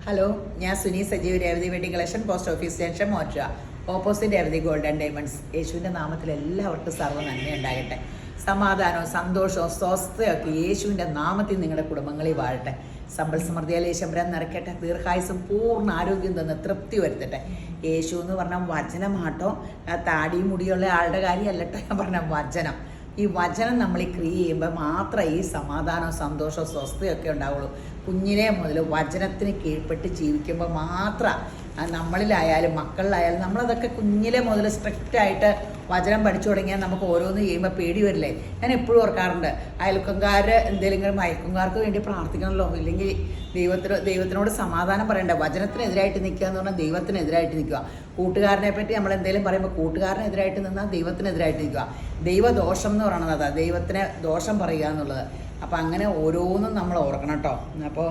Hello, ഞാൻ Suni Sajeev Revathi wedding collection, post office junction, മോറ്റ opposite Revathi golden diamonds. യേശുവിൻ്റെ നാമത്തിൽ എല്ലാവർക്കും സർവ്വ നന്മ ഉണ്ടാകട്ടെ. സമാധാനവും സന്തോഷവും സ്വസ്ഥയൊക്കെ യേശുവിൻ്റെ നാമത്തിൽ നിങ്ങളുടെ കുടുംബങ്ങളിൽ വാഴട്ടെ. സമ്പൽ സമൃദ്ധിയാൽ ശമ്പരം നിറയ്ക്കട്ടെ. ദീർഘായുസും പൂർണ്ണ ആരോഗ്യം തന്ന് തൃപ്തി വരുത്തട്ടെ. യേശു എന്ന് പറഞ്ഞാൽ വചനമാട്ടോ, താടി മുടിയുള്ള ആളുടെ കാര്യമല്ലട്ടോ ഞാൻ പറഞ്ഞ വചനം. ഈ വചനം നമ്മൾ ക്രിയ ചെയ്യുമ്പോൾ മാത്രമേ ഈ സമാധാനവും സന്തോഷവും സ്വസ്ഥയൊക്കെ ഉണ്ടാവുള്ളൂ. കുഞ്ഞിനെ മുതൽ വചനത്തിന് കീഴ്പ്പെട്ട് ജീവിക്കുമ്പോൾ മാത്രം നമ്മളിലായാലും മക്കളിലായാലും നമ്മളതൊക്കെ കുഞ്ഞിലെ മുതൽ സ്ട്രിക്റ്റായിട്ട് വചനം പഠിച്ചു തുടങ്ങിയാൽ നമുക്ക് ഓരോന്ന് ചെയ്യുമ്പോൾ പേടി വരില്ലേ. ഞാൻ എപ്പോഴും ഓർക്കാറുണ്ട്, അയൽക്കാർ എന്തെങ്കിലും മയക്കുംകാർക്ക് വേണ്ടി പ്രാർത്ഥിക്കണമല്ലോ, ഇല്ലെങ്കിൽ ദൈവത്തിനോട് സമാധാനം പറയണ്ടേ. വചനത്തിനെതിരായിട്ട് നിൽക്കുക എന്ന് പറഞ്ഞാൽ ദൈവത്തിനെതിരായിട്ട് നിൽക്കുക. കൂട്ടുകാരനെ പറ്റി നമ്മൾ എന്തെങ്കിലും പറയുമ്പോൾ കൂട്ടുകാരനെതിരായിട്ട് നിന്നാൽ ദൈവത്തിനെതിരായിട്ട് നിൽക്കുക. ദൈവദോഷം എന്ന് പറയണത് അതാ, ദൈവത്തിന് ദോഷം പറയുക എന്നുള്ളത്. അപ്പോൾ അങ്ങനെ ഓരോന്നും നമ്മൾ ഓർക്കണം കേട്ടോ. അപ്പോൾ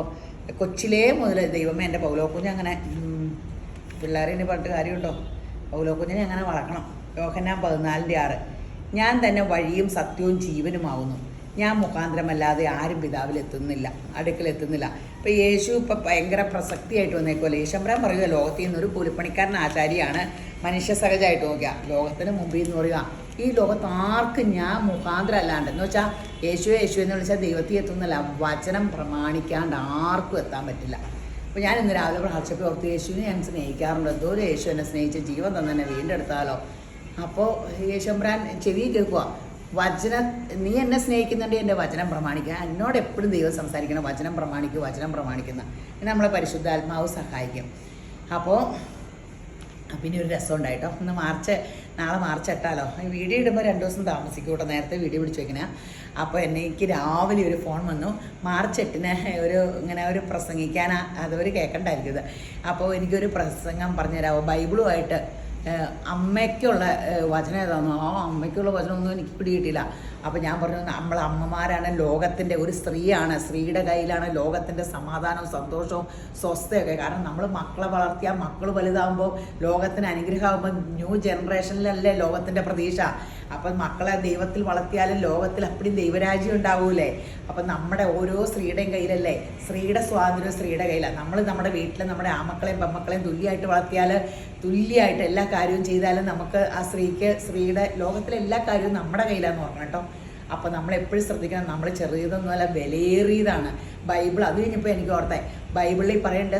കൊച്ചിലേ മുതൽ ദൈവമേ എൻ്റെ പൗലോക്കുഞ്ഞ് അങ്ങനെ പിള്ളേരെ പറഞ്ഞിട്ട് കാര്യമുണ്ടോ, പൗലോക്കുഞ്ഞിനെ അങ്ങനെ വളർക്കണം. യോഹന്നാൻ 14:6 ഞാൻ തന്നെ വഴിയും സത്യവും ജീവനുമാവുന്നു, ഞാൻ മുഖാന്തരമല്ലാതെ ആരും പിതാവിലെത്തുന്നില്ല, അടുക്കലെത്തുന്നില്ല. ഇപ്പോൾ യേശു ഇപ്പം ഭയങ്കര പ്രസക്തിയായിട്ട് വന്നേക്കുമല്ലോ. യേശമ്പരാൻ പറയുക, ലോകത്തിൽ നിന്നൊരു കൂലിപ്പണിക്കാരൻ ആചാരിയാണ്, മനുഷ്യ സഹജമായിട്ട് നോക്കുക. ലോകത്തിന് മുമ്പിൽ എന്ന് പറയുക, ഈ ലോകത്ത് ആർക്കും ഞാൻ മുഖാന്തരം അല്ലാണ്ട് എന്ന് വെച്ചാൽ യേശു എന്ന് വിളിച്ചാൽ ദൈവത്തിൽ എത്തുന്നില്ല. വചനം പ്രമാണിക്കാണ്ട് ആർക്കും എത്താൻ പറ്റില്ല. അപ്പോൾ ഞാൻ ഇന്ന് രാവിലെ പ്രാർത്ഥിച്ചപ്പോൾ ഓർത്ത്, യേശുവിനെ ഞാൻ സ്നേഹിക്കാറുണ്ട്, എന്തോ ഒരു യേശു എന്നെ സ്നേഹിച്ച് ജീവൻ തന്നെ വീണ്ടെടുത്താലോ. അപ്പോൾ യേശുമ്പരാൻ ചെവി കേൾക്കുക, നീ എന്നെ സ്നേഹിക്കുന്നുണ്ട്, എൻ്റെ വചനം പ്രമാണിക്കുക. എന്നോട് എപ്പോഴും ദൈവം സംസാരിക്കണം, വചനം പ്രമാണിക്കുന്ന നമ്മളെ പരിശുദ്ധാത്മാവ് സഹായിക്കും. അപ്പോൾ പിന്നെ ഒരു രസം ഉണ്ടായിട്ടോ. നാളെ മാർച്ച് 8 വീഡിയോ ഇടുമ്പോൾ 2 ദിവസം താമസിക്കും കേട്ടോ. നേരത്തെ വീഡിയോ പിടിച്ചു വയ്ക്കണേ. അപ്പോൾ എനിക്ക് രാവിലെ ഒരു ഫോൺ വന്നു, മാർച്ച് 8 ഇങ്ങനെ ഒരു പ്രസംഗിക്കാൻ അതവർ കേൾക്കണ്ടായിരിക്കും ഇത്. അപ്പോൾ എനിക്കൊരു പ്രസംഗം പറഞ്ഞുതരാമോ, ബൈബിളുമായിട്ട് അമ്മയ്ക്കുള്ള വചനം ഏതാണെന്നോ. അമ്മയ്ക്കുള്ള വചനമൊന്നും എനിക്ക് പിടികിട്ടില്ല. അപ്പോൾ ഞാൻ പറഞ്ഞു, നമ്മൾ അമ്മമാരാണ് ലോകത്തിൻ്റെ, ഒരു സ്ത്രീയാണ്, സ്ത്രീയുടെ കയ്യിലാണ് ലോകത്തിൻ്റെ സമാധാനവും സന്തോഷവും സ്വസ്ഥയൊക്കെ. കാരണം നമ്മൾ മക്കളെ വളർത്തിയാൽ മക്കൾ വലുതാകുമ്പോൾ ലോകത്തിന് അനുഗ്രഹമാകുമ്പോൾ ന്യൂ ജനറേഷനിലല്ലേ ലോകത്തിൻ്റെ പ്രതീക്ഷ. അപ്പം മക്കളെ ദൈവത്തിൽ വളർത്തിയാലും ലോകത്തിൽ അപ്പടി ദൈവരാജ്യം ഉണ്ടാവൂലേ. അപ്പം നമ്മുടെ ഓരോ സ്ത്രീയുടെയും കയ്യിലല്ലേ, സ്ത്രീയുടെ സ്വാതന്ത്ര്യം സ്ത്രീയുടെ കയ്യിലാണ്. നമ്മൾ നമ്മുടെ വീട്ടിൽ നമ്മുടെ ആമക്കളെയും പെമ്മക്കളെയും തുല്യമായിട്ട് വളർത്തിയാൽ, തുല്യമായിട്ട് എല്ലാ കാര്യവും ചെയ്താലും നമുക്ക് ആ സ്ത്രീയുടെ ലോകത്തിലെ എല്ലാ കാര്യവും നമ്മുടെ കയ്യിലാന്ന് ഓർക്കണം കേട്ടോ. അപ്പോൾ നമ്മളെപ്പോഴും ശ്രദ്ധിക്കണം, നമ്മൾ ചെറിയതൊന്നുമല്ല, വിലയേറിയതാണ് ബൈബിൾ. അത് കഴിഞ്ഞപ്പോൾ എനിക്ക് ഓർത്തേ, ബൈബിളിൽ പറയേണ്ട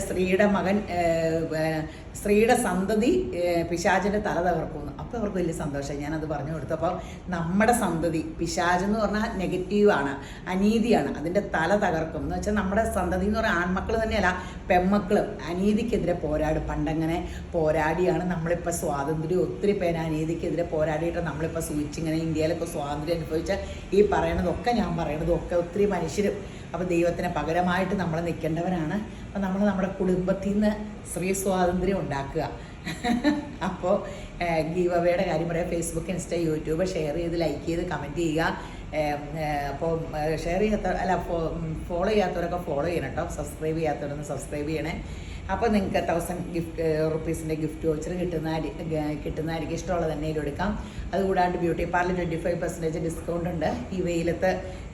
സ്ത്രീയുടെ സന്തതി പിശാചിൻ്റെ തല തകർക്കുമെന്ന്. അപ്പോൾ അവർക്ക് വലിയ സന്തോഷമായി, ഞാനത് പറഞ്ഞു കൊടുത്തു. അപ്പോൾ നമ്മുടെ സന്തതി, പിശാചെന്ന് പറഞ്ഞാൽ നെഗറ്റീവാണ്, അനീതിയാണ്, അതിൻ്റെ തല തകർക്കും എന്ന് വെച്ചാൽ നമ്മുടെ സന്തതി എന്ന് പറഞ്ഞാൽ ആൺമക്കൾ തന്നെയല്ല, പെൺമക്കളും അനീതിക്കെതിരെ പോരാടും. പണ്ടങ്ങനെ പോരാടിയാണ് നമ്മളിപ്പോൾ സ്വാതന്ത്ര്യം, ഒത്തിരി പേര് അനീതിക്കെതിരെ പോരാടിയിട്ട് നമ്മളിപ്പോൾ സൂചിച്ചിങ്ങനെ ഇന്ത്യയിലൊക്കെ സ്വാതന്ത്ര്യം അനുഭവിച്ച ഈ പറയണതൊക്കെ, ഞാൻ പറയണതൊക്കെ ഒത്തിരി മനുഷ്യരും. അപ്പോൾ ദൈവത്തിന് പകരമായിട്ട് നമ്മൾ നിൽക്കേണ്ടവരാണ്. അപ്പോൾ നമ്മൾ നമ്മുടെ കുടുംബത്തിൽ നിന്ന് സ്ത്രീ സ്വാതന്ത്ര്യം ഉണ്ടാക്കുക. അപ്പോൾ ഗീവ് അവയുടെ കാര്യം പറയാം. ഫേസ്ബുക്ക്, ഇൻസ്റ്റ, യൂട്യൂബ് ഷെയർ ചെയ്ത്, ലൈക്ക് ചെയ്ത്, കമൻറ്റ് ചെയ്യുക. അപ്പോൾ ഷെയർ ഫോളോ ചെയ്യാത്തവരൊക്കെ ഫോളോ ചെയ്യണം കേട്ടോ. സബ്സ്ക്രൈബ് ചെയ്യാത്തവരൊന്ന് സബ്സ്ക്രൈബ് ചെയ്യണേ. അപ്പോൾ നിങ്ങൾക്ക് 1000 റുപ്പീസിൻ്റെ ഗിഫ്റ്റ് വൗച്ചർ കിട്ടുന്നതായിരിക്കും. ഇഷ്ടമുള്ളത് തന്നെ എടുക്കാം. അതുകൂടാണ്ട് ബ്യൂട്ടി പാർലർ 25% ഡിസ്കൗണ്ട് ഉണ്ട്. ഈ വെയിലത്ത്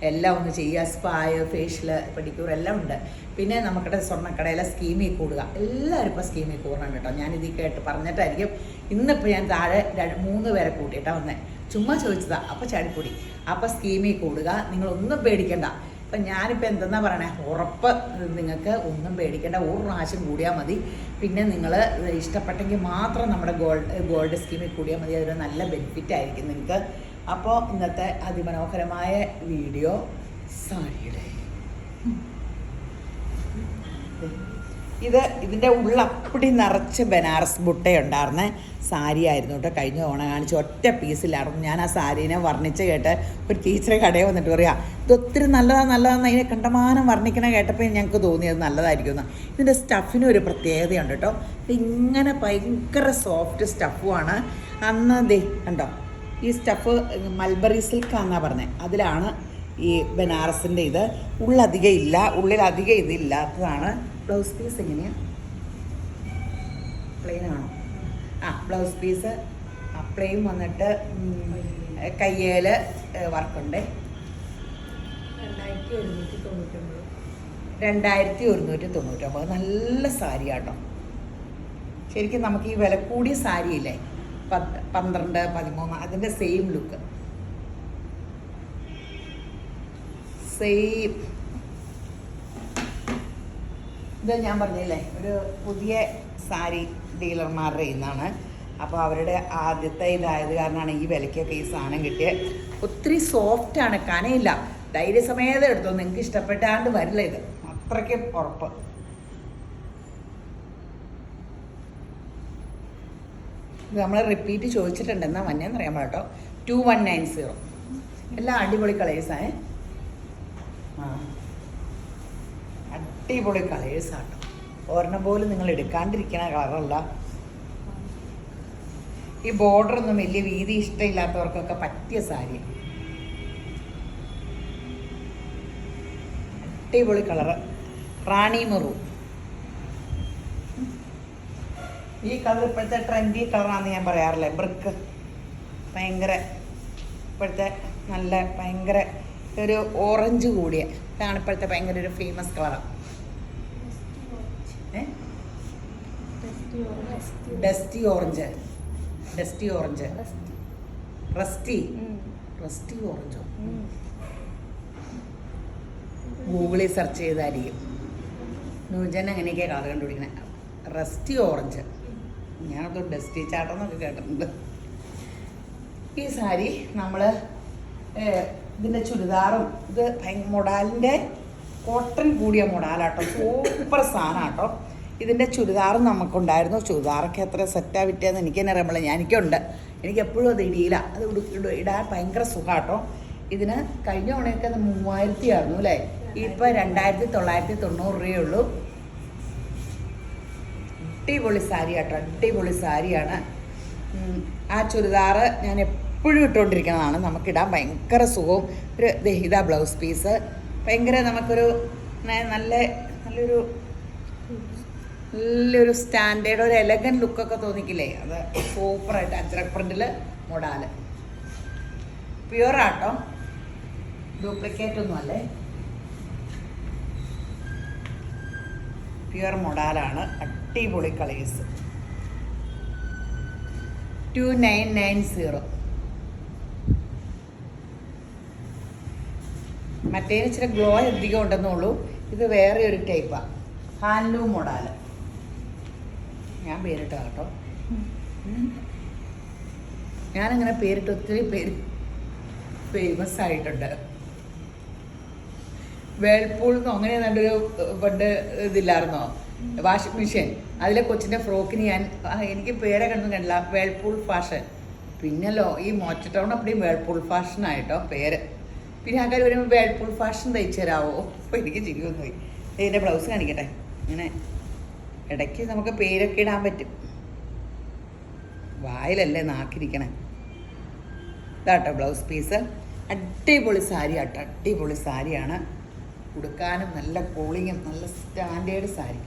എല്ലാം ഒന്ന് ചെയ്യുക. സ്പായ്, ഫേഷ്യൽ, പെഡിക്യൂർ എല്ലാം ഉണ്ട്. പിന്നെ നമ്മുടെ സ്വർണ്ണക്കടയിലെ സ്കീമിൽ കൂടുക. എല്ലാവരും ഇപ്പോൾ സ്കീമിൽ കൂടുന്നുണ്ട് കേട്ടോ. ഞാനിതിൽ കേട്ട് പറഞ്ഞിട്ടായിരിക്കും. ഇന്നിപ്പോൾ ഞാൻ താഴെ 3 പേരെ കൂട്ടിയിട്ടാണ് വന്നത്. ചുമ്മാ ചോദിച്ചതാണ്. അപ്പോൾ ചാടിക്കൂടി. അപ്പോൾ സ്കീമിൽ കൂടുക, നിങ്ങളൊന്നും പേടിക്കണ്ട. അപ്പം ഞാനിപ്പോൾ എന്തെന്നാ പറയണേ, ഉറപ്പ് നിങ്ങൾക്ക് ഒന്നും പേടിക്കേണ്ട, 1 പ്രാവശ്യം കൂടിയാൽ മതി. പിന്നെ നിങ്ങൾ ഇഷ്ടപ്പെട്ടെങ്കിൽ മാത്രം നമ്മുടെ ഗോൾഡ് സ്കീമിൽ കൂടിയാൽ മതി. അതൊരു നല്ല ബെനിഫിറ്റ് ആയിരിക്കും നിങ്ങൾക്ക്. അപ്പോൾ ഇന്നത്തെ അതിമനോഹരമായ വീഡിയോ സാരിയുടെ ഇതിൻ്റെ ഉള്ളപ്പടി നിറച്ച് ബനാറസ് ബുട്ടയുണ്ടായിരുന്ന സാരി ആയിരുന്നു കേട്ടോ. കഴിഞ്ഞ ഓണം കാണിച്ച് ഒറ്റ പീസിലായിരുന്നു. ഞാൻ ആ സാരീനെ വർണ്ണിച്ച് കേട്ട് ഒരു ടീച്ചറെ കടയിൽ വന്നിട്ട് പറയാം, ഇതൊത്തിരി നല്ലതാണെന്ന് അതിനെ കണ്ടമാനം വർണ്ണിക്കണ കേട്ടപ്പോൾ ഞങ്ങൾക്ക് തോന്നിയത് നല്ലതായിരിക്കുമെന്ന്. ഇതിൻ്റെ സ്റ്റഫിന് ഒരു പ്രത്യേകതയുണ്ട് കേട്ടോ. ഇങ്ങനെ ഭയങ്കര സോഫ്റ്റ് സ്റ്റഫുമാണ്. അന്ന് കണ്ടോ, ഈ സ്റ്റഫ് മൽബറി സിൽക്കാന്നാണ് പറഞ്ഞത്. അതിലാണ് ഈ ബനാറസിൻ്റെ ഇത്. ഉള്ളിലധികം ഇതില്ലാത്തതാണ്. ബ്ലൗസ് പീസ് എങ്ങനെയാണ്, പ്ലെയിൻ ആണോ? ബ്ലൗസ് പീസ് പ്ലെയിൻ വന്നിട്ട് കയ്യേൽ വർക്കുണ്ട്. 2199. നല്ല സാരി ആട്ടോ. ശരിക്കും നമുക്ക് ഈ വില കൂടിയ സാരിയില്ലേ 12, 13 അതിൻ്റെ സെയിം ലുക്ക്, സെയിം. ഇത് ഞാൻ പറഞ്ഞില്ലേ ഒരു പുതിയ സാരി ഡീലർമാരുടെ നിന്നാണ്. അപ്പോൾ അവരുടെ ആദ്യത്തെ ഇതായത് കാരണമാണ് ഈ വിലയ്ക്കൊക്കെ ഈ സാധനം കിട്ടിയത്. ഒത്തിരി സോഫ്റ്റാണ്, കനയില്ല. ധൈര്യസമേതം എടുത്തോ, നിങ്ങൾക്ക് ഇഷ്ടപ്പെട്ടാണ്ട് വരില്ല ഇത്, അത്രയ്ക്കും ഉറപ്പ്. ഇത് നമ്മൾ റിപ്പീറ്റ് ചോദിച്ചിട്ടുണ്ട്, എന്നാ മഞ്ഞെന്ന് അറിയാൻ കേട്ടോ. 2190. എല്ലാം അടിപൊളി കളേഴ്സാണ്. അടിപൊളി കളേഴ്സാട്ടോ. ഒരെണ്ണം പോലും നിങ്ങൾ എടുക്കാണ്ടിരിക്കണ കളറല്ല. ഈ ബോർഡറൊന്നും വലിയ വീതി ഇഷ്ടമില്ലാത്തവർക്കൊക്കെ പറ്റിയ സാരി. അടിപൊളി കളറ്, റാണി മെറൂ. ഈ കളർ ഇപ്പോഴത്തെ ട്രെൻഡി കളറാണെന്ന് ഞാൻ പറയാറില്ലേ, ബ്രിക്ക്. ഭയങ്കര ഇപ്പോഴത്തെ നല്ല ഭയങ്കര ഒരു ഓറഞ്ച് കൂടിയ ഇതാണ് ഇപ്പോഴത്തെ ഭയങ്കര ഒരു ഫേമസ് കളറാണ്. ഡസ്റ്റി ഓറഞ്ച്, റസ്റ്റി ഓറഞ്ചോ? ഗൂഗിളിൽ സെർച്ച് ചെയ്തായിരിക്കും. നൂജൻ അങ്ങനെയൊക്കെ കളർ കണ്ടുപിടിക്കണേ. റസ്റ്റി ഓറഞ്ച്, ഞാനത് ഡസ്റ്റി ചാട്ടം എന്നൊക്കെ കേട്ടിട്ടുണ്ട്. ഈ സാരി നമ്മൾ ഇതിൻ്റെ ചുരിദാറും ഇത് മൊഡാലിൻ്റെ കോട്ടൺ കൂടിയ മൊഡാലാട്ടോ, സൂപ്പർ സാധനമാട്ടോ. ഇതിൻ്റെ ചുരിദാറും നമുക്കുണ്ടായിരുന്നു. ചുരിദാറൊക്കെ എത്ര സെറ്റാണ് വിറ്റതെന്ന് എനിക്ക് തന്നെ അറിയാൻ പാടില്ല. എനിക്കുണ്ട്, എനിക്ക് എപ്പോഴും അത് ഇടിയില്ല. അത് ഇടാൻ ഭയങ്കര സുഖമാട്ടോ. ഇതിന് കഴിഞ്ഞ തവണയൊക്കെ അത് 3000 ആയിരുന്നു അല്ലേ, ഇപ്പം 2990 രൂപയുള്ളൂ. അടിപൊളി സാരി ആട്ടോ, അടിപൊളി സാരിയാണ്. ആ ചുരിദാറ് ഞാൻ എപ്പോഴും ഇട്ടുകൊണ്ടിരിക്കുന്നതാണ്. നമുക്കിടാൻ ഭയങ്കര സുഖവും. ഒരു ഇതാ ബ്ലൗസ് പീസ്, ഭയങ്കര നമുക്കൊരു നല്ലൊരു സ്റ്റാൻഡേർഡ്, ഒരു എലഗൻ ലുക്കൊക്കെ തോന്നിക്കില്ലേ, അത് സൂപ്പറായിട്ട്. അജ്രക് പ്രിന്റിൽ മൊഡാല്, പ്യുവറാട്ടോ, ഡ്യൂപ്ലിക്കേറ്റ് ഒന്നും അല്ലേ, പ്യുവർ മൊഡാലാണ്. അടിപൊളി കളേഴ്സ്. 2990. മറ്റേതിന് ഇച്ചിരി ഗ്ലോ അധികം ഉണ്ടെന്നുള്ളൂ. ഇത് വേറെ ഒരു ടൈപ്പാണ്, ഹാൻഡ്ലൂം മൊഡാല്. ഞാൻ പേരിട്ട കേട്ടോ, ഞാനങ്ങനെ പേരിട്ട് ഒത്തിരി പേര് ഫേമസ് ആയിട്ടുണ്ട്. വേൾപൂൾ അങ്ങനെ നല്ലൊരു പണ്ട് ഇതില്ലായിരുന്നോ, വാഷിംഗ് മെഷീൻ, അതിലെ കൊച്ചിൻ്റെ ഫ്രോക്കിന് എനിക്ക് പേരെ കണ്ടില്ല, വേൾപൂൾ ഫാഷൻ. പിന്നല്ലോ ഈ മോച്ച ടൗൺ അപ്പടിയും വേൾപൂൾ ഫാഷനായിട്ടോ പേര്. പിന്നെ ആൾക്കാർ വരുമ്പോൾ വേൾപൂൾ ഫാഷൻ തയ്ച്ചു തരാമോ, അപ്പോൾ എനിക്ക് ചിരിയൊന്നും പോയി. ഇതിൻ്റെ ബ്ലൗസ് കാണിക്കട്ടെ. ഇങ്ങനെ ഇടയ്ക്ക് നമുക്ക് പേരൊക്കെ ഇടാൻ പറ്റും, വായിലല്ലേ നാക്കിരിക്കണേ. ഇതാട്ടോ ബ്ലൗസ് പീസ്. അടിപൊളി സാരി ആട്ടോ, അടിപൊളി സാരിയാണ്. ഉടുക്കാനും നല്ല കൂളിങ്ങും നല്ല സ്റ്റാൻഡേർഡ് സാരി.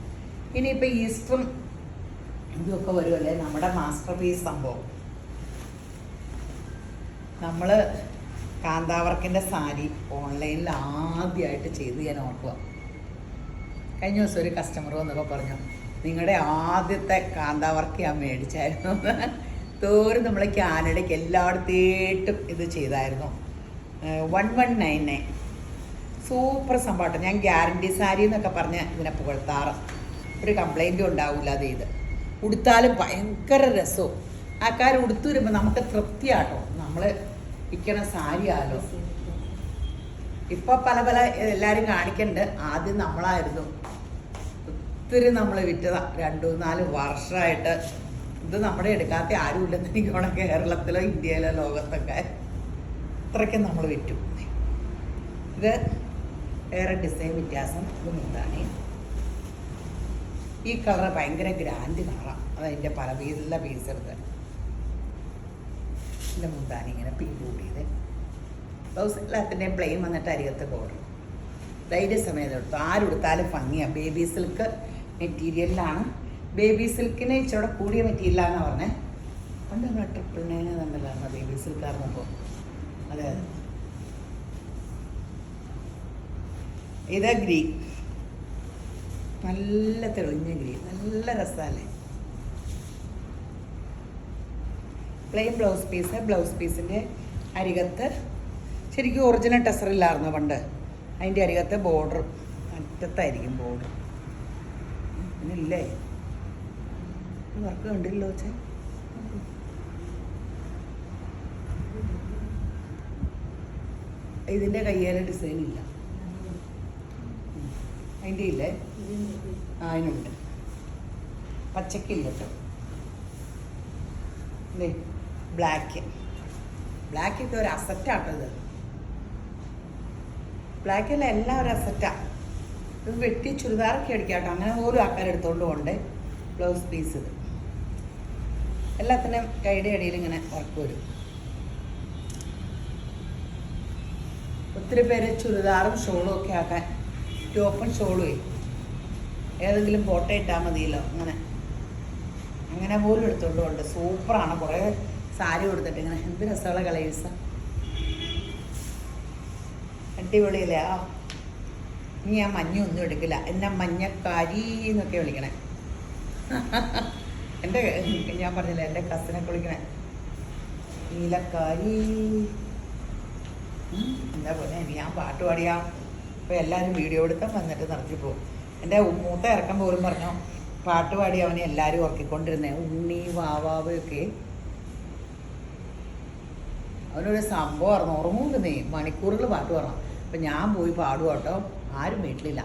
ഇനിയിപ്പോൾ ഈസ്റ്ററും ഇതൊക്കെ വരുമല്ലേ, നമ്മുടെ മാസ്റ്റർ പീസ് സംഭവം. നമ്മൾ കാന്താവർക്കിൻ്റെ സാരി ഓൺലൈനിൽ ആദ്യമായിട്ട് ചെയ്ത് ഞാൻ ഓർക്കുക. കഴിഞ്ഞ ദിവസം ഒരു കസ്റ്റമർ വന്നപ്പോൾ പറഞ്ഞു, നിങ്ങളുടെ ആദ്യത്തെ കാന്താവർക്ക് ഞാൻ മേടിച്ചായിരുന്നു. തോറും നമ്മൾ കാനഡയ്ക്ക് എല്ലായിടത്തേട്ടും ഇത് ചെയ്തായിരുന്നു. 1199. സൂപ്പർ സംഭവം. ഞാൻ ഗ്യാരണ്ടി സാരി എന്നൊക്കെ പറഞ്ഞ് ഇതിനെ പുകഴ്ത്താറ്. ഒരു കംപ്ലൈൻറ്റും ഉണ്ടാവില്ല അത് ഇത്. ഉടുത്താലും ഭയങ്കര രസവും. ആൾക്കാർ ഉടുത്തു വരുമ്പോൾ നമുക്ക് തൃപ്തിയാട്ടോ. നമ്മൾ ഇരിക്കണ സാരി ആലോ. ഇപ്പം പല പല എല്ലാവരും കാണിക്കുന്നുണ്ട്. ആദ്യം നമ്മളായിരുന്നു ഒത്തിരി നമ്മൾ വിറ്റതാണ്. 2-4 വർഷമായിട്ട് ഇത് നമ്മുടെ എടുക്കാത്ത ആരും ഇല്ലെന്ന് എനിക്ക് വേണം, കേരളത്തിലോ ഇന്ത്യയിലോ ലോകത്തൊക്കെ അത്രയ്ക്കും നമ്മൾ വിറ്റു. ഇത് വേറെ ഡിസൈൻ വ്യത്യാസം. ഇത് മുന്താണി. ഈ കളർ ഭയങ്കര ഗ്രാൻഡ് കളറാണ്. അതതിൻ്റെ പല പീസുള്ള പീസ് എടുത്ത് ഇതിൻ്റെ മുന്താണി ഇങ്ങനെ പിങ്ക് കൂട്ടിയത്. ബ്ലൗസ് എല്ലാത്തിൻ്റെയും പ്ലെയിൻ വന്നിട്ട് അരികത്ത് ബോർഡർ. ധൈര്യസമേതം എടുത്തു, ആരെടുത്താലും ഭംഗിയാണ്. ബേബി സിൽക്ക് മെറ്റീരിയലിലാണ്. ബേബി സിൽക്കിന് ഇച്ചിരി കൂടിയ മെറ്റീരിയലാണെന്ന് പറഞ്ഞത്. പണ്ട് നമ്മൾ 999 തമ്മിലായിരുന്നു ബേബി സിൽക്കാർന്നപ്പോൾ. അതെ അതെ. ഇത് ഗ്രീൻ നല്ല തെളിഞ്ഞ ഗ്രീൻ, നല്ല രസമല്ലേ. Plain blouse piece. ബ്ലൗസ് പീസിൻ്റെ അരികത്ത് ശരിക്കും ഒറിജിനൽ ടെസറില്ലായിരുന്നു പണ്ട്. അതിൻ്റെ അരികത്ത് ബോർഡർ അറ്റത്തായിരിക്കും ബോർഡർ. പിന്നില്ലേ വർക്ക് കണ്ടില്ലോ ചേ. ഇതിൻ്റെ കയ്യേലെ ഡിസൈൻ ഇല്ല, അതിൻ്റെ ഇല്ലേ? അതിനുണ്ട്. പച്ചക്കില്ല കേട്ടോ. ബ്ലാക്ക് ഒക്കെ ഒരു അസറ്റാട്ടോ ഇത്. ബ്ലാക്കല്ല, എല്ലാം ഒരു അസറ്റാണ്. ഇത് വെട്ടി ചുരിദാറൊക്കെ അടിക്കാം കേട്ടോ. അങ്ങനെ പോലും ആൾക്കാർ എടുത്തുകൊണ്ട് പോകണ്ടേ. ബ്ലൗസ് പീസ് ഇത് എല്ലാത്തിനും കൈയുടെ അടിയിൽ ഇങ്ങനെ വർക്ക് വരും. ഒത്തിരി പേര് ചുരിദാറും ഷോളും ഒക്കെ ആക്കാൻ ടോപ്പും ഷോളും ഏതെങ്കിലും ഫോട്ടോ ഇട്ടാൽ മതിയല്ലോ. അങ്ങനെ പോലും എടുത്തുകൊണ്ട് പോകണ്ട്. സൂപ്പറാണ്. കുറേ സാരി കൊടുത്തിട്ട് ഇങ്ങനെ എന്ത് രസമുള്ള കളേഴ്സ്, അടിപൊളിയല്ലേ. ഇനി ഞാൻ മഞ്ഞൊന്നും എടുക്കില്ല, എന്നെ മഞ്ഞക്കാരി എന്നൊക്കെ വിളിക്കണേ. ഞാൻ പറഞ്ഞില്ല, എൻ്റെ കസിനൊക്കെ വിളിക്കണേ നീലക്കാരി. എന്താ പോലെ ഞാൻ പാട്ട് പാടിയാം. അപ്പോൾ എല്ലാവരും വീഡിയോ എടുത്താൽ വന്നിട്ട് നടത്തി പോകും. എൻ്റെ മൂത്ത ഇറക്കം പോലും പറഞ്ഞു പാട്ട് പാടി അവനെ എല്ലാവരും ഉറക്കിക്കൊണ്ടിരുന്നേ. ഉണ്ണി വാവാവൊക്കെ അവനൊരു സംഭവമായിരുന്നു. ഉറങ്ങുന്നേ മണിക്കൂറുകൾ പാട്ട് പറഞ്ഞു. അപ്പം ഞാൻ പോയി പാടുക കേട്ടോ. ആരും വീട്ടിലില്ല.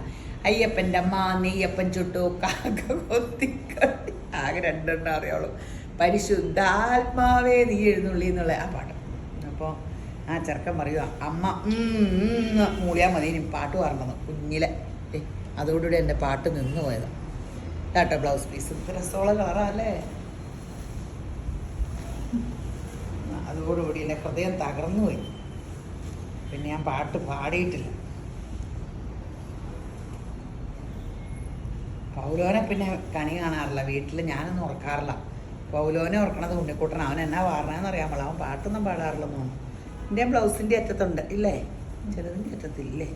അയ്യപ്പൻ്റെ അമ്മ നെയ്യപ്പൻ ചുട്ടു കാക്ക കൊത്തിക്കട്ടി, ആകെ രണ്ടെണ്ണം അറിയാവുള്ളൂ. പരിശുദ്ധാത്മാവേ നീ എഴുന്നള്ളി എന്നുള്ള ആ പാട്ട്. അപ്പോൾ ആ ചെറുക്കൻ പറയുക അമ്മ മൂളിയാൽ മതി, ഇനി പാട്ട് പാടണമെന്ന് കുഞ്ഞിലെ. അതോടുകൂടി എൻ്റെ പാട്ട് നിന്ന് പോയതാണ്. കേട്ടോ ബ്ലൗസ് പീസ് ഇത്ര രസമുള്ള കളറല്ലേ. അതോടുകൂടി എൻ്റെ ഹൃദയം തകർന്നു പോയി. പിന്നെ ഞാൻ പാട്ട് പാടിയിട്ടില്ല. പൗലോനെ പിന്നെ കണി കാണാറില്ല വീട്ടിൽ. ഞാനൊന്നും ഉറക്കാറില്ല. പൗലോനെ ഉറക്കണത് ഉണ്ണിക്കൂട്ടണം. അവൻ എന്നാ പാടണമെന്ന് അറിയാൻ പാടില്ല. അവൻ പാട്ടൊന്നും പാടാറില്ലെന്ന് തോന്നുന്നു. എൻ്റെ ബ്ലൗസിൻ്റെ അറ്റത്തുണ്ട് ഇല്ലേ? ചിലതിൻ്റെ അറ്റത്തില്ലേ?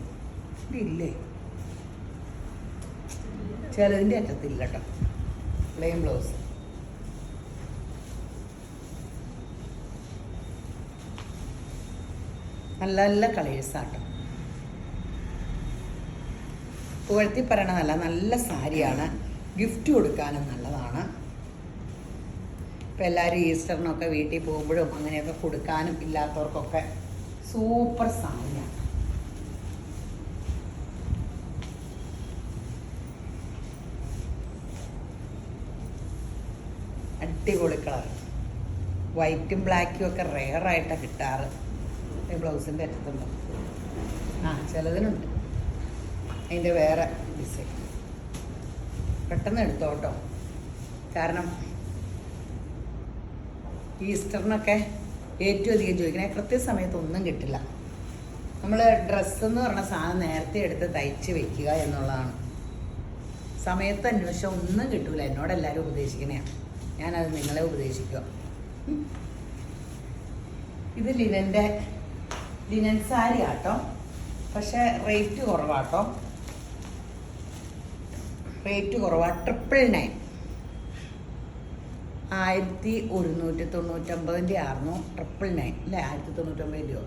ഇല്ലേ? ചിലതിൻ്റെ അറ്റത്തില്ല കേട്ടോ. Plain blouse. നല്ല നല്ല കളേഴ്സാട്ടോ. പുകഴ്ത്തി പറയണതല്ല, നല്ല സാരിയാണ്. ഗിഫ്റ്റ് കൊടുക്കാനും നല്ലതാണ്. ഇപ്പം എല്ലാവരും ഈസ്റ്ററിനൊക്കെ വീട്ടിൽ പോകുമ്പോഴും അങ്ങനെയൊക്കെ കൊടുക്കാനും ഇല്ലാത്തവർക്കൊക്കെ സൂപ്പർ സാരിയാണ്. അടിപൊളി കളർ. വൈറ്റും ബ്ലാക്കും ഒക്കെ റെയറായിട്ടാണ് കിട്ടാറ്. ബ്ലൗസിൻ്റെ അറ്റത്തുണ്ടോ? ചിലതിനുണ്ട് അതിൻ്റെ വേറെ ഡിസൈൻ. പെട്ടെന്ന് എടുത്തോ കേട്ടോ. കാരണം ഈസ്റ്ററിനൊക്കെ ഏറ്റവും അധികം ചോദിക്കണേ കൃത്യസമയത്ത് ഒന്നും കിട്ടില്ല. നമ്മൾ ഡ്രസ്സെന്ന് പറഞ്ഞ സാധനം നേരത്തെ എടുത്ത് തയ്ച്ച് വെക്കുക എന്നുള്ളതാണ്. സമയത്ത് അന്വേഷിച്ചാൽ ഒന്നും കിട്ടില്ല. എന്നോട് എല്ലാവരും ഉപദേശിക്കണേ. ഞാനത് നിങ്ങളെ ഉപദേശിക്കുക. ഇത് ലിനൻ സാരി ആട്ടോ. പക്ഷേ റേറ്റ് കുറവാട്ടോ. റേറ്റ് കുറവാണ്. 999 1199 ആയിരുന്നു. 999 അല്ലേ? 1099 രൂപ.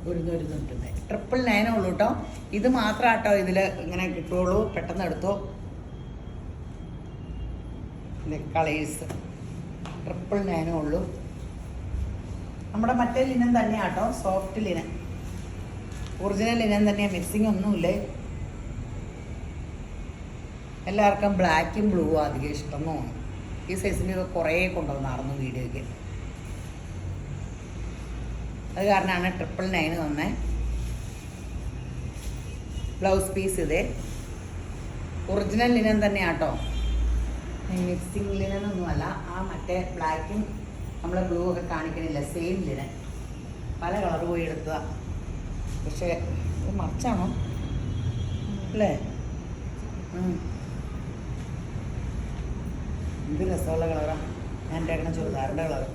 199 999 ഉള്ളൂ കേട്ടോ. ഇത് മാത്രം ആട്ടോ ഇതിൽ ഇങ്ങനെ കിട്ടുള്ളൂ. പെട്ടെന്ന് എടുത്തോ. കളേഴ്സ് 999 ഉള്ളൂ. നമ്മുടെ മറ്റേ ലിനൻ തന്നെയാട്ടോ. സോഫ്റ്റ് ലിനൻ, ഒറിജിനൽ ലിനൻ തന്നെയാണ്. മിക്സിങ് ഒന്നുമില്ലേ. എല്ലാവർക്കും ബ്ലാക്കും ബ്ലൂ അധികം ഇഷ്ടം തോന്നുന്നു. ഈ സൈസിൻ്റെ കുറേ കൊണ്ടുവന്നായിരുന്നു വീഡിയോയ്ക്ക്. അത് കാരണമാണ് 999 തന്നെ. ബ്ലൗസ് പീസ് ഇതേ ഒറിജിനൽ ലിനൻ തന്നെയാട്ടോ. മിക്സിങ് ലിനനൊന്നുമല്ല. ആ മറ്റേ ബ്ലാക്കും നമ്മൾ ബ്ലൂ ഒക്കെ കാണിക്കണില്ല, സെയിം ലിനൻ. പല കളർ പോയി എടുത്തതാണ്. പക്ഷേ ഇത് മറിച്ചാണോ അല്ലേ? എന്ത് രസമുള്ള കളറാണ്. ഞാൻ ഉണ്ടാക്കണ ചുരിദാറിൻ്റെ കളർ.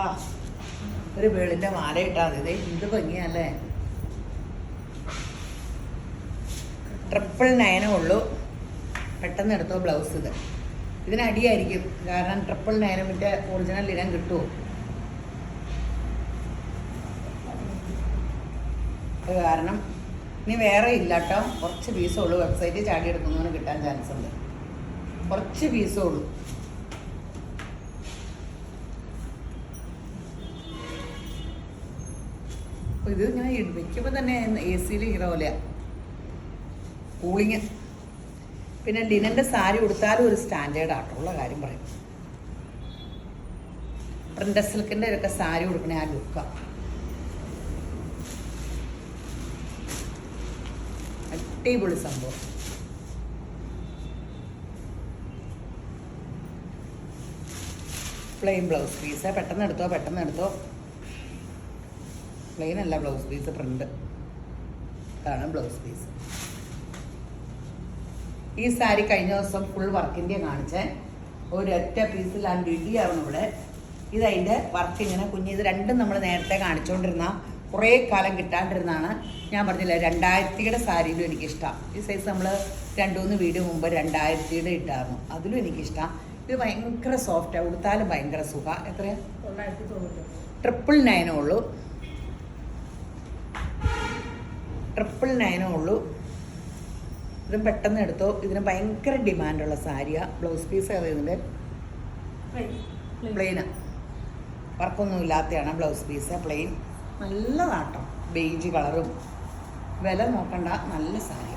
ആ ഒരു വേളിൻ്റെ മാല ഇട്ടാൽ മതി. എന്ത് ഭംഗിയല്ലേ. 999 ഉള്ളൂ. പെട്ടെന്ന് എടുത്തോ ബ്ലൗസ്. ഇതിനടിയായിരിക്കും, കാരണം 999 ഒറിജിനൽ ഇനം കിട്ടുമോ? കാരണം ഇനി വേറെ ഇല്ല കേട്ടോ. കുറച്ച് പീസേ ഉള്ളൂ. വെബ്സൈറ്റിൽ ചാടി എടുക്കുന്നതിന് കിട്ടാൻ ചാൻസ് ഉണ്ട്. കുറച്ച് പീസേ ഉള്ളൂ. ഇത് ഞാൻ വെക്കുമ്പോൾ തന്നെ AC ഇരിക്കുന്ന പോലെയാണ് കൂളിങ്. പിന്നെ ലിനൻ്റെ സാരി ഉടുത്താലും ഒരു സ്റ്റാൻഡേർഡ് ആയിട്ടുള്ള കാര്യം പറയും. പ്രിൻ്റഡ് സിൽക്കിൻ്റെ ഒക്കെ സാരി ഉടുക്കണേ ആ ലുക്കാണ്. അടിപൊളി സംഭവം. Plain blouse piece. പെട്ടെന്ന് എടുത്തോ. പ്ലെയിൻ അല്ല ബ്ലൗസ് പീസ്, പ്രിൻ്റ്. ഇതാണ് ബ്ലൗസ് പീസ്. ഈ സാരി കഴിഞ്ഞ ദിവസം ഫുൾ വർക്കിൻ്റെ കാണിച്ചേ. ഒരൊറ്റ പീസിലാണ് ഇടിയായിരുന്നു ഇവിടെ. ഇതതിൻ്റെ വർക്ക് ഇങ്ങനെ കുഞ്ഞ്. ഇത് രണ്ടും നമ്മൾ നേരത്തെ കാണിച്ചുകൊണ്ടിരുന്ന കുറേ കാലം കിട്ടാണ്ടിരുന്നതാണ്. ഞാൻ പറഞ്ഞില്ല 2000-യുടെ സാരിയിലും എനിക്കിഷ്ടമാണ്. ഈ സൈസ് നമ്മൾ 2-3 വീഡിയോ മുമ്പ് 2000-യുടെ ഇട്ടായിരുന്നു. അതിലും എനിക്കിഷ്ടമാണ്. ഇത് ഭയങ്കര സോഫ്റ്റാണ്. ഉടുത്താലും ഭയങ്കര സുഖമാണ്. എത്രയാണ്? 999 ഉള്ളൂ. 999 ഉള്ളൂ. ഇതും പെട്ടെന്ന് എടുത്തോ. ഇതിന് ഭയങ്കര ഡിമാൻഡുള്ള സാരിയാണ്. ബ്ലൗസ് പീസ് ഏതാ ഇതിൻ്റെ? പ്ലെയിനാണ്. വർക്കൊന്നും ഇല്ലാത്തതാണ് ബ്ലൗസ് പീസ്. പ്ലെയിൻ നല്ലതാട്ടോ. ബേജ് കളറും. വില നോക്കണ്ട, നല്ല സാരി.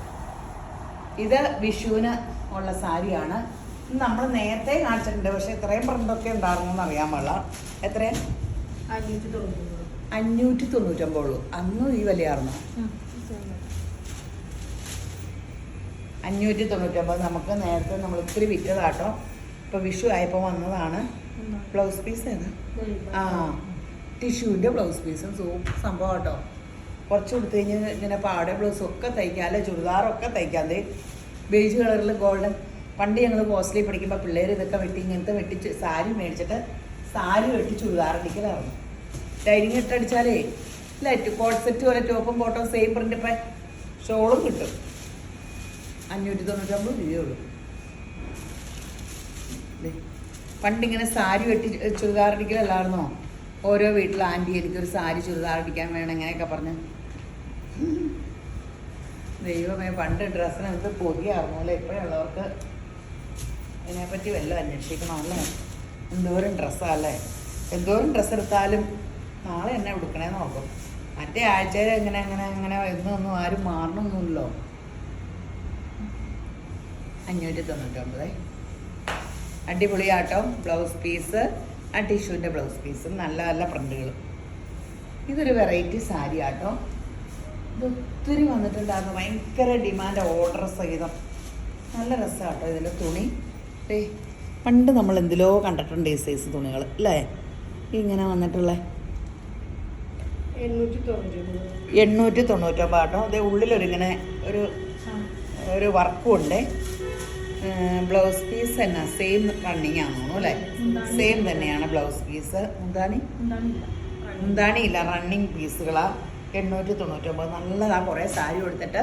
ഇത് വിഷുവിന് ഉള്ള സാരിയാണ്. നമ്മൾ നേരത്തെ കാണിച്ചിട്ടുണ്ട്, പക്ഷെ ഇത്രയും പ്രിൻ്റൊക്കെ ഉണ്ടായിരുന്നു എന്ന് അറിയാൻ പാടില്ല. എത്രയാണ്? 599 ഉള്ളൂ. അന്നും ഈ വിലയായിരുന്നു. 599 നമുക്ക് നേരത്തെ നമ്മൾ ഇത്തിരി വിറ്റതാട്ടോ. ഇപ്പോൾ വിഷു ആയപ്പോൾ വന്നതാണ്. ബ്ലൗസ് പീസ് ഏതാ? ടിഷ്യൂവിൻ്റെ ബ്ലൗസ് പീസും സൂപ്പർ സംഭവം കേട്ടോ. കുറച്ച് കൊടുത്തു കഴിഞ്ഞാൽ ഇങ്ങനെ പാട ബ്ലൗസൊക്കെ തയ്ക്കാം, അല്ലെ ചുരിദാറൊക്കെ തയ്ക്കാം. അതേ ബേജ് കളറിൽ ഗോൾഡൻ. പണ്ട് ഞങ്ങൾ ഹോസ്റ്റലിൽ പഠിക്കുമ്പോൾ പിള്ളേർ ഇതൊക്കെ ഇങ്ങനത്തെ വെട്ടിച്ച് സാരി മേടിച്ചിട്ട് സാരി വെട്ടി ചുരിദാർ അടിക്കലായിരുന്നു. ലൈനിങ് ഇട്ടടിച്ചാലേ ലൈറ്റ് കോട്ട് സെറ്റ് പോലെ ടോപ്പും ബോട്ടവും സെയിം പ്രിൻ്റ്. ഇപ്പം ഷോളും കിട്ടും. 599 രൂപയുള്ളൂ. പണ്ടിങ്ങനെ സാരി വെട്ടി ചുരിദാർ അടിക്കലല്ലായിരുന്നോ? ഓരോ വീട്ടിൽ ആൻറ്റി എനിക്കൊരു സാരി ചുരിദാർ അടിക്കാൻ വേണം ഇങ്ങനെയൊക്കെ പറഞ്ഞ്. ദൈവമേ, പണ്ട് ഡ്രസ്സിന് എന്ത് പൊതിയായിരുന്നു അല്ലേ. ഇപ്പോഴുള്ളവർക്ക് ഇതിനെപ്പറ്റി വല്ലതും അന്വേഷിക്കണമല്ലേ. എന്തോരം ഡ്രസ്സാല്ലേ. എന്തോരം ഡ്രസ്സ് എടുത്താലും നാളെ എന്നെ എടുക്കണേന്ന് നോക്കും. മറ്റേ ആഴ്ചയിൽ എങ്ങനെ എന്നൊന്നും ആരും മാറണമൊന്നുമില്ലല്ലോ. 599. അടിപൊളിയാട്ടോ ബ്ലൗസ് പീസ്. ആ ടിഷ്യൂവിൻ്റെ ബ്ലൗസ് പീസും നല്ല നല്ല പ്രിൻ്റുകളും. ഇതൊരു വെറൈറ്റി സാരി ആട്ടോ. ഇത് ഒത്തിരി വന്നിട്ടുണ്ടായിരുന്നു. ഭയങ്കര ഡിമാൻഡ്, ഓർഡർ സഹിതം. നല്ല രസമാട്ടോ ഇതിൻ്റെ തുണി. പണ്ട് നമ്മൾ എന്തിലോ കണ്ടിട്ടുണ്ട് ഈ സൈസ് തുണികൾ അല്ലേ. ഇങ്ങനെ വന്നിട്ടുള്ള 899 ആട്ടോ. അതേ ഉള്ളിലൊരിങ്ങനെ ഒരു വർക്കും ഉണ്ട്. ബ്ലൗസ് പീസ് തന്നെ സെയിം റണ്ണിങ് ആണെന്നു അല്ലേ. സെയിം തന്നെയാണ് ബ്ലൗസ് പീസ്. മുന്താണി ഇല്ല, റണ്ണിങ് പീസുകളാണ്. 899. നല്ലതാണ്. കുറേ സാരി കൊടുത്തിട്ട്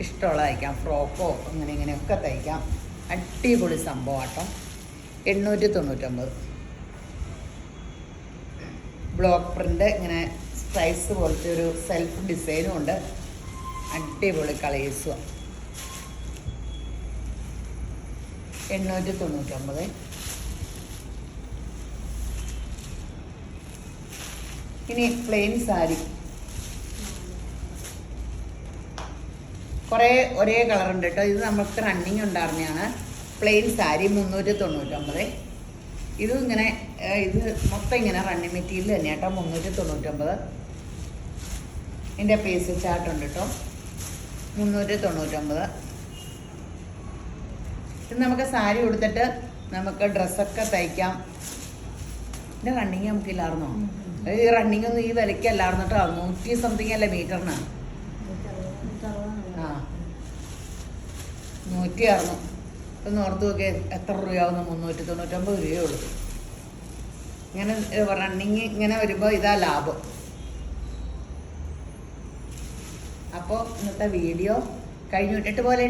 ഇഷ്ടമുള്ള തയ്ക്കാം. ഫ്രോക്കോ ഇങ്ങനെയൊക്കെ തയ്ക്കാം. അടിപൊളി സംഭവം ആട്ടോ. 899. ബ്ലോക്ക് പ്രിൻ്റ് ഇങ്ങനെ സ്ട്രൈസ് പോലത്തെ ഒരു സെൽഫ് ഡിസൈനും ഉണ്ട്. അടിപൊളി കളേഴ്സും. 899. ഇനി പ്ലെയിൻ സാരി കുറേ ഒരേ കളറുണ്ട് കേട്ടോ. ഇത് നമുക്ക് റണ്ണിങ് ഉണ്ടായിരുന്നതാണ്. പ്ലെയിൻ സാരി 399. ഇതും ഇങ്ങനെ ഇത് മൊത്തം ഇങ്ങനെ റണ്ണിങ് മെറ്റീരിയൽ തന്നെ കേട്ടോ. 399. ഇതിൻ്റെ പീസ് ചാർട്ടുണ്ട് കേട്ടോ. 399. ഇത് നമുക്ക് സാരി കൊടുത്തിട്ട് നമുക്ക് ഡ്രസ്സൊക്കെ തയ്ക്കാം. ഇതിൻ്റെ റണ്ണിങ് നമുക്കില്ലായിരുന്നോ? ഈ റണ്ണിങ് ഒന്നും ഈ വിലയ്ക്കല്ലായിരുന്നു കേട്ടോ. 100 സംതിങ് അല്ലേ മീറ്ററിന്. 160. ഒന്ന് ഓർത്ത് നോക്കിയാൽ എത്ര രൂപയാവുന്നു? 399 രൂപയേ ഉള്ളൂ. ഇങ്ങനെ റണ്ണിങ് ഇങ്ങനെ വരുമ്പോൾ ഇതാ ലാഭം. അപ്പോൾ ഇന്നത്തെ വീഡിയോ കഴിഞ്ഞു. ഇട്ടിട്ട് പോലെ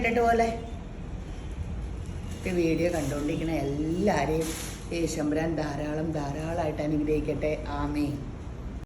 വീഡിയോ കണ്ടുകൊണ്ടിരിക്കുന്ന എല്ലാവരെയും യേശുമ്പുരാൻ ധാരാളമായിട്ട് അനുഗ്രഹിക്കട്ടെ. ആമേൻ.